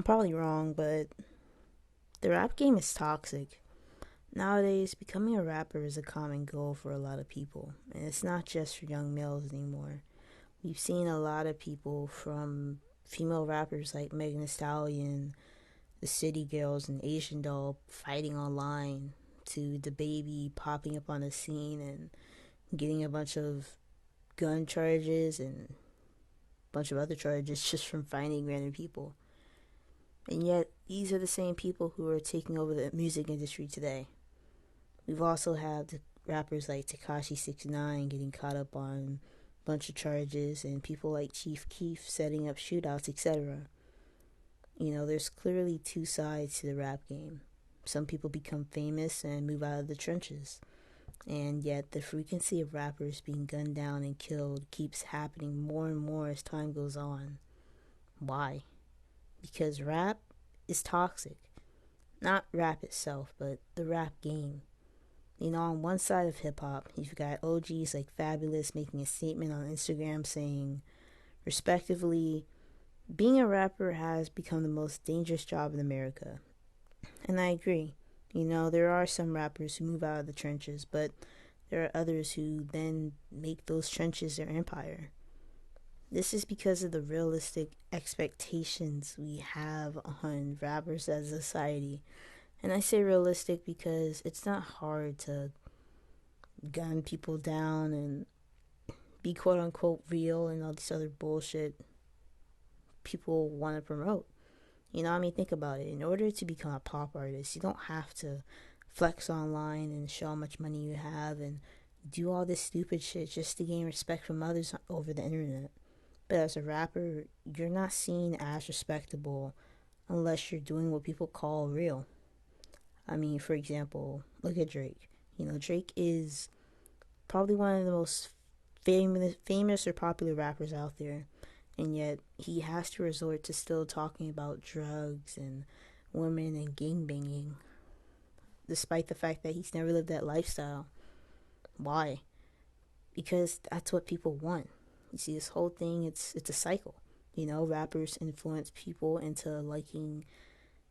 I'm probably wrong, but the rap game is toxic. Nowadays, becoming a rapper is a common goal for a lot of people, and it's not just for young males anymore. We've seen a lot of people from female rappers like Megan Thee Stallion, the City Girls, and Asian Doll fighting online to the baby popping up on the scene and getting a bunch of gun charges and a bunch of other charges just from fighting random people. And yet, these are the same people who are taking over the music industry today. We've also had the rappers like Tekashi 69 getting caught up on a bunch of charges, and people like Chief Keef setting up shootouts, etc. There's clearly two sides to the rap game. Some people become famous and move out of the trenches, and yet the frequency of rappers being gunned down and killed keeps happening more and more as time goes on. Why? Because rap is toxic. Not rap itself, but the rap game. On one side of hip hop, you've got OGs like Fabulous making a statement on Instagram saying, respectively, being a rapper has become the most dangerous job in America. And I agree. There are some rappers who move out of the trenches, but there are others who then make those trenches their empire. This is because of the realistic expectations we have on rappers as a society. And I say realistic because it's not hard to gun people down and be quote unquote real and all this other bullshit people want to promote. Think about it. In order to become a pop artist, you don't have to flex online and show how much money you have and do all this stupid shit just to gain respect from others over the internet. But as a rapper, you're not seen as respectable unless you're doing what people call real. For example, look at Drake. Drake is probably one of the most famous or popular rappers out there, and yet he has to resort to still talking about drugs and women and gangbanging, despite the fact that he's never lived that lifestyle. Why? Because that's what people want. You see, this whole thing, it's a cycle. Rappers influence people into liking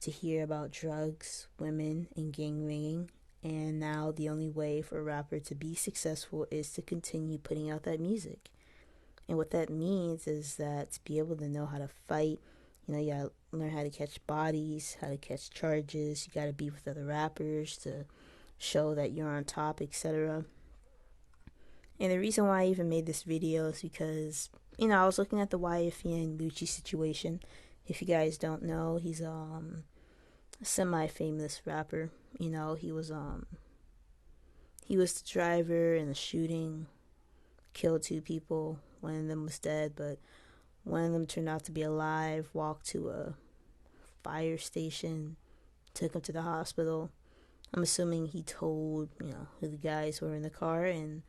to hear about drugs, women, and gangbanging. And now the only way for a rapper to be successful is to continue putting out that music. And what that means is that to be able to know how to fight, you gotta learn how to catch bodies, how to catch charges. You gotta be with other rappers to show that you're on top, etc. And the reason why I even made this video is because, I was looking at the YFN and Lucci situation. If you guys don't know, he's a semi-famous rapper. He was the driver in the shooting, killed two people. One of them was dead, but one of them turned out to be alive, walked to a fire station, took him to the hospital. I'm assuming he told, who the guys were in the car, and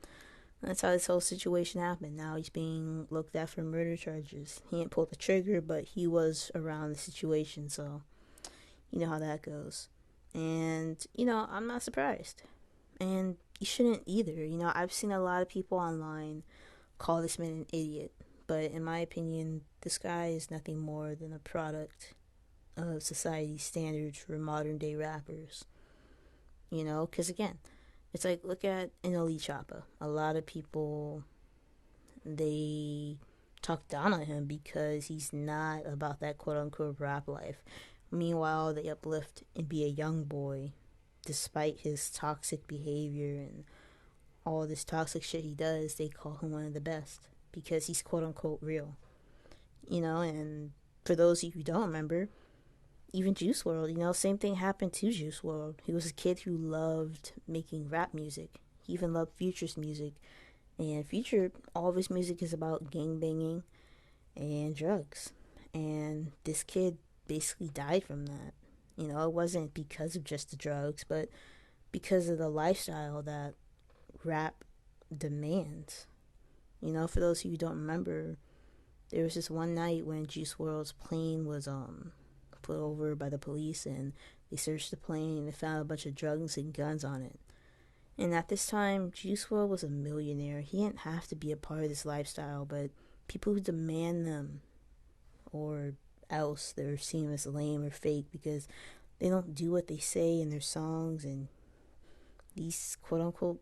that's how this whole situation happened. Now he's being looked at for murder charges. He didn't pull the trigger, but he was around the situation, so you know how that goes. And, I'm not surprised. And you shouldn't either. I've seen a lot of people online call this man an idiot. But in my opinion, this guy is nothing more than a product of society's standards for modern day rappers. Because again, it's like, look at NLE Choppa. A lot of people, they talk down on him because he's not about that quote unquote rap life. Meanwhile, they uplift and be a young boy despite his toxic behavior and all this toxic shit he does. They call him one of the best because he's quote unquote real. And for those of you who don't remember, even Juice WRLD, same thing happened to Juice WRLD. He was a kid who loved making rap music. He even loved Future's music. And Future, all of his music is about gangbanging and drugs. And this kid basically died from that. It wasn't because of just the drugs, but because of the lifestyle that rap demands. For those of you who don't remember, there was this one night when Juice WRLD's plane was put over by the police, and they searched the plane and they found a bunch of drugs and guns on it. And at this time, Juice WRLD was a millionaire. He didn't have to be a part of this lifestyle, but people who demand them or else, they're seen as lame or fake because they don't do what they say in their songs, and these quote unquote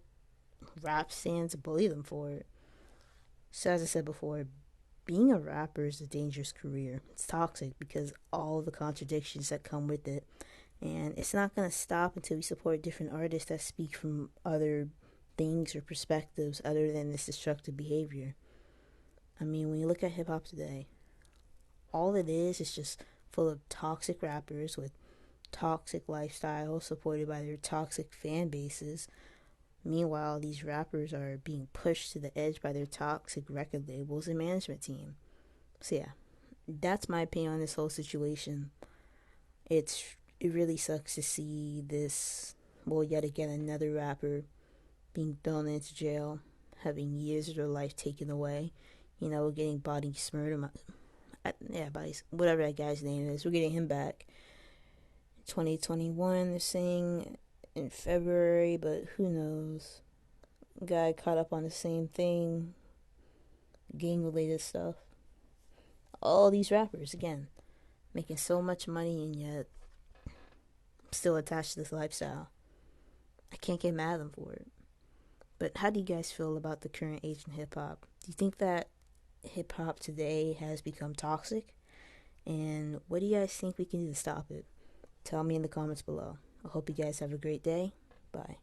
rap fans bully them for it. So, as I said before, being a rapper is a dangerous career. It's toxic because all the contradictions that come with it. And it's not going to stop until we support different artists that speak from other things or perspectives other than this destructive behavior. I mean, when you look at hip hop today, all it is just full of toxic rappers with toxic lifestyles supported by their toxic fan bases. Meanwhile, these rappers are being pushed to the edge by their toxic record labels and management team. So yeah, that's my opinion on this whole situation. It really sucks to see this, well, yet again another rapper being thrown into jail, having years of their life taken away. Getting body murder. Whatever that guy's name is, we're getting him back. 2021, they're saying in February, but who knows? Guy caught up on the same thing, gang related stuff. All these rappers, again, making so much money and yet still attached to this lifestyle. I can't get mad at them for it. But how do you guys feel about the current age in hip hop? Do you think that hip hop today has become toxic? And what do you guys think we can do to stop it? Tell me in the comments below. I hope you guys have a great day. Bye.